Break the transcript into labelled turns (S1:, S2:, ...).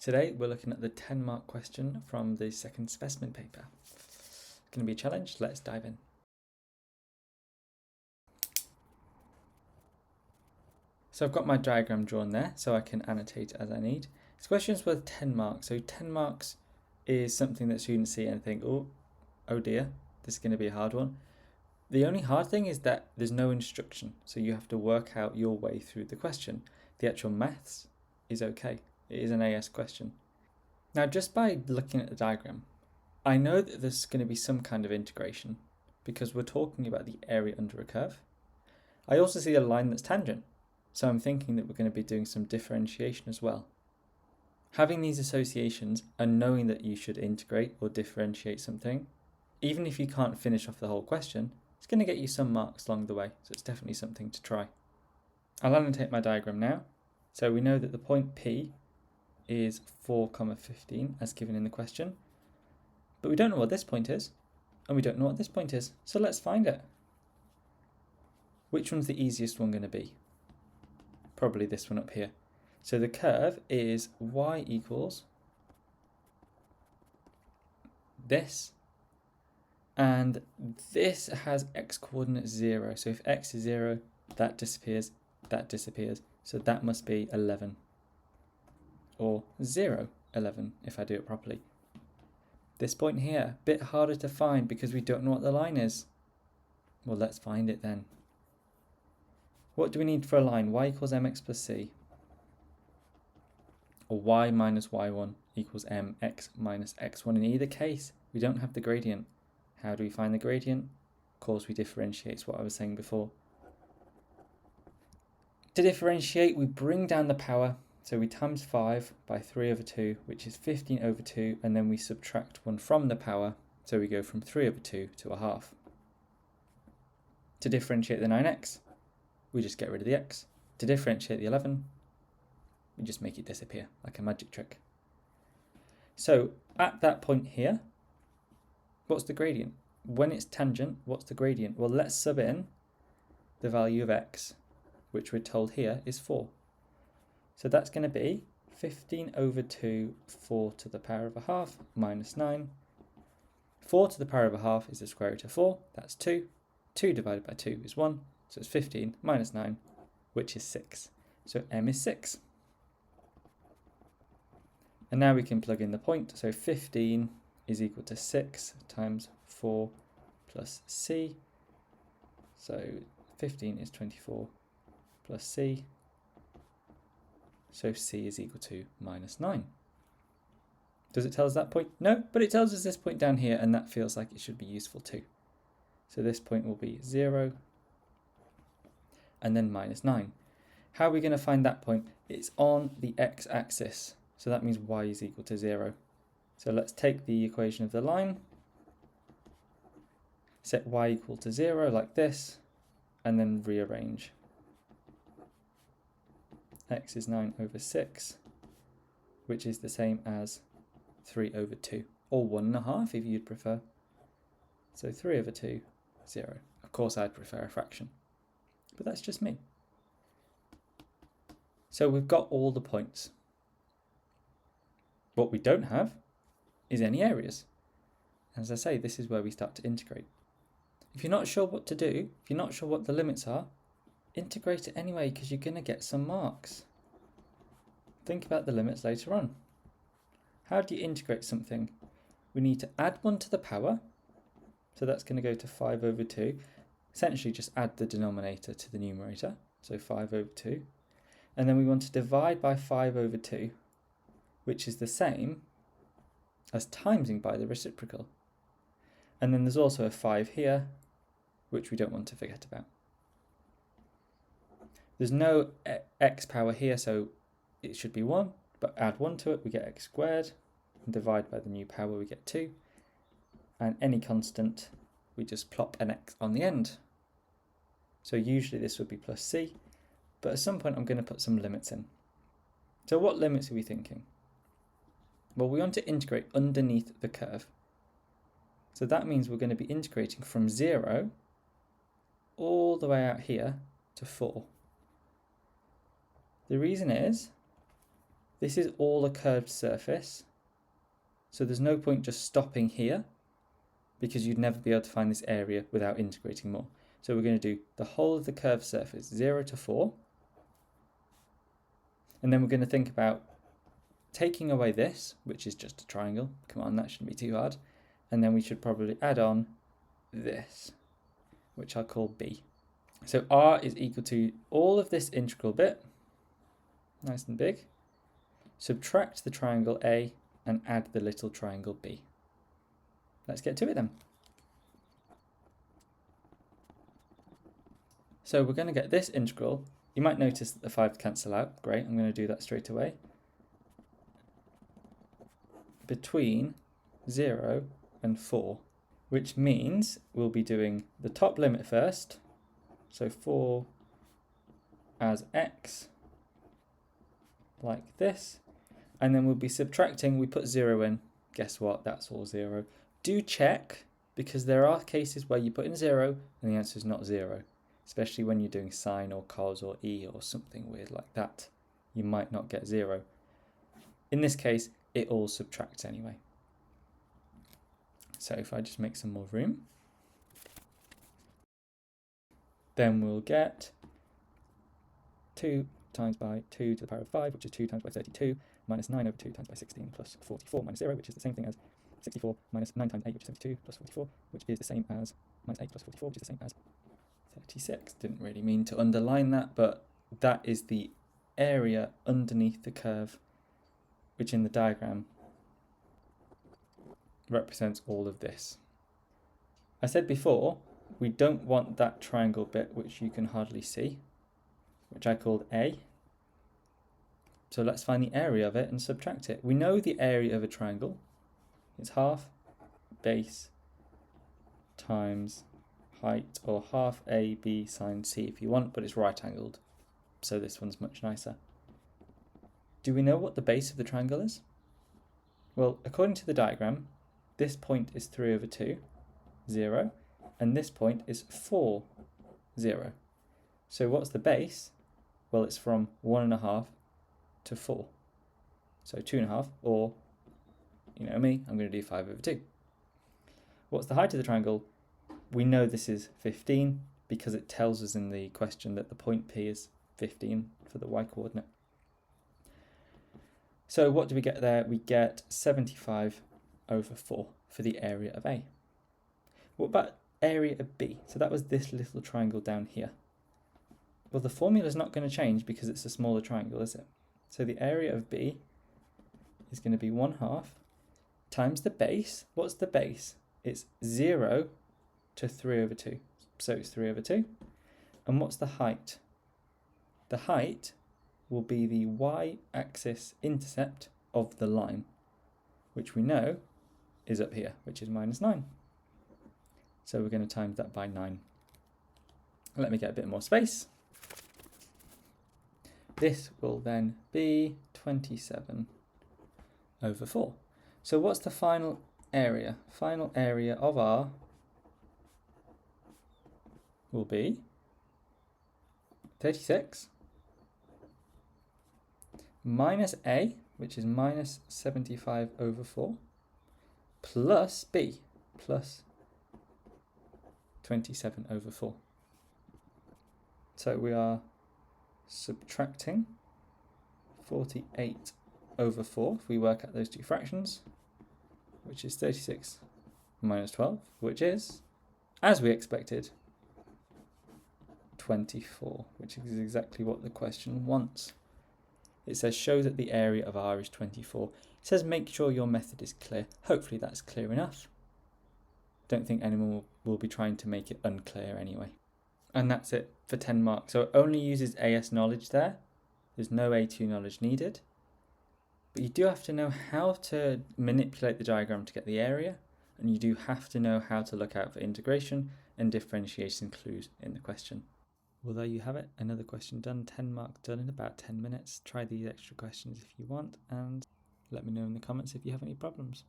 S1: Today we're looking at the 10-mark question from the second specimen paper. It's going to be a challenge. Let's dive in. So I've got my diagram drawn there so I can annotate as I need. This question is worth 10 marks. So 10 marks is something that students see and think, oh dear, this is going to be a hard one. The only hard thing is that there's no instruction. So you have to work out your way through the question. The actual maths is okay. It is an AS question. Now, just by looking at the diagram, I know that there's going to be some kind of integration because we're talking about the area under a curve. I also see a line that's tangent, so I'm thinking that we're going to be doing some differentiation as well. Having these associations and knowing that you should integrate or differentiate something, even if you can't finish off the whole question, it's going to get you some marks along the way, so it's definitely something to try. I'll annotate my diagram now. So we know that the point P is 4, 15 as given in the question, but we don't know what this point is, and we don't know what this point is, so let's find it. Which one's the easiest one going to be? Probably this one up here. So the curve is y equals this, and this has x coordinate 0, so if x is 0, that disappears, so that must be 11. Or 0, 11, if I do it properly. This point here, bit harder to find because we don't know what the line is. Well, let's find it then. What do we need for a line? Y equals mx plus c. Or y minus y1 equals mx minus x1. In either case, we don't have the gradient. How do we find the gradient? Of course, we differentiate. It's what I was saying before. To differentiate, we bring down the power. So we times 5 by 3 over 2, which is 15 over 2, and then we subtract 1 from the power, so we go from 3 over 2 to a half. To differentiate the 9x, we just get rid of the x. To differentiate the 11, we just make it disappear, like a magic trick. So at that point here, what's the gradient? When it's tangent, what's the gradient? Well, let's sub in the value of x, which we're told here is 4. So that's going to be 15 over 2, 4 to the power of a half, minus 9. 4 to the power of a half is the square root of 4, that's 2. 2 divided by 2 is 1, so it's 15 minus 9, which is 6. So m is 6. And now we can plug in the point, so 15 is equal to 6 times 4 plus c. So 15 is 24 plus c. So c is equal to minus 9. Does it tell us that point? No, but it tells us this point down here, and that feels like it should be useful too. So this point will be 0, and then minus 9. How are we going to find that point? It's on the x-axis, so that means y is equal to 0. So let's take the equation of the line, set y equal to 0 like this, and then rearrange. X is 9 over 6, which is the same as 3 over 2, or 1.5 if you'd prefer. So 3 over 2, 0. Of course, I'd prefer a fraction, but that's just me. So we've got all the points. What we don't have is any areas. As I say, this is where we start to integrate. If you're not sure what to do, if you're not sure what the limits are, integrate it anyway because you're going to get some marks. Think about the limits later on. How do you integrate something? We need to add 1 to the power, so that's going to go to 5 over 2. Essentially just add the denominator to the numerator, so 5 over 2. And then we want to divide by 5 over 2, which is the same as timesing by the reciprocal. And then there's also a 5 here, which we don't want to forget about. There's no x power here, so it should be 1, but add 1 to it, we get x squared, and divide by the new power, we get 2. And any constant, we just plop an x on the end. So usually this would be plus c, but at some point I'm going to put some limits in. So what limits are we thinking? Well, we want to integrate underneath the curve. So that means we're going to be integrating from 0 all the way out here to 4. The reason is This is all a curved surface, so there's no point just stopping here because you'd never be able to find this area without integrating more. So we're going to do the whole of the curved surface, 0 to 4, and then we're going to think about taking away this, which is just a triangle. Come on, that shouldn't be too hard. And then we should probably add on this, which I'll call B. So R is equal to all of this integral bit, nice and big, subtract the triangle A and add the little triangle B. Let's get to it then. So we're going to get this integral. You might notice that the 5 cancel out. Great, I'm going to do that straight away. Between 0 and 4, which means we'll be doing the top limit first. So 4 as x, like this. And then we'll be subtracting, we put 0 in. Guess what? That's all 0. Do check, because there are cases where you put in 0 and the answer is not 0. Especially when you're doing sine or cos or e or something weird like that. You might not get 0. In this case, it all subtracts anyway. So if I just make some more room, then we'll get 2 times by 2 to the power of 5, which is 2 times by 32, minus 9 over 2 times by 16 plus 44 minus 0, which is the same thing as 64 minus 9 times 8, which is 72, plus 44, which is the same as minus 8 plus 44, which is the same as 36. Didn't really mean to underline that, but that is the area underneath the curve, which in the diagram represents all of this. I said before, we don't want that triangle bit, which you can hardly see, which I called A. So let's find the area of it and subtract it. We know the area of a triangle. It's half base times height, or half AB sine C if you want, but it's right angled. So this one's much nicer. Do we know what the base of the triangle is? Well, according to the diagram, this point is 3 over 2, 0, and this point is 4, 0. So what's the base? Well, it's from 1.5 to 4. So 2.5, or, you know me, I'm going to do 5 over 2. What's the height of the triangle? We know this is 15 because it tells us in the question that the point P is 15 for the y-coordinate. So what do we get there? We get 75 over 4 for the area of A. What about area of B? So that was this little triangle down here. Well, the formula is not going to change because it's a smaller triangle, is it? So the area of B is going to be 1/2 times the base. What's the base? It's 0 to 3 over 2. So it's 3 over 2. And what's the height? The height will be the y-axis intercept of the line, which we know is up here, which is -9. So we're going to times that by 9. Let me get a bit more space. This will then be 27 over 4. So what's the final area? Final area of R will be 36 minus A, which is minus 75 over 4, plus B, plus 27 over 4. So we are subtracting 48 over 4 if we work out those two fractions, which is 36 minus 12, which is, as we expected, 24, which is exactly what the question wants. It says show that the area of R is 24. It says make sure your method is clear. Hopefully that's clear enough. Don't think anyone will be trying to make it unclear anyway. And that's it for 10 marks. So it only uses AS knowledge there. There's no A2 knowledge needed. But you do have to know how to manipulate the diagram to get the area, and you do have to know how to look out for integration and differentiation clues in the question. Well, there you have it. Another question done, 10 marks done in about 10 minutes. Try these extra questions if you want, and let me know in the comments if you have any problems.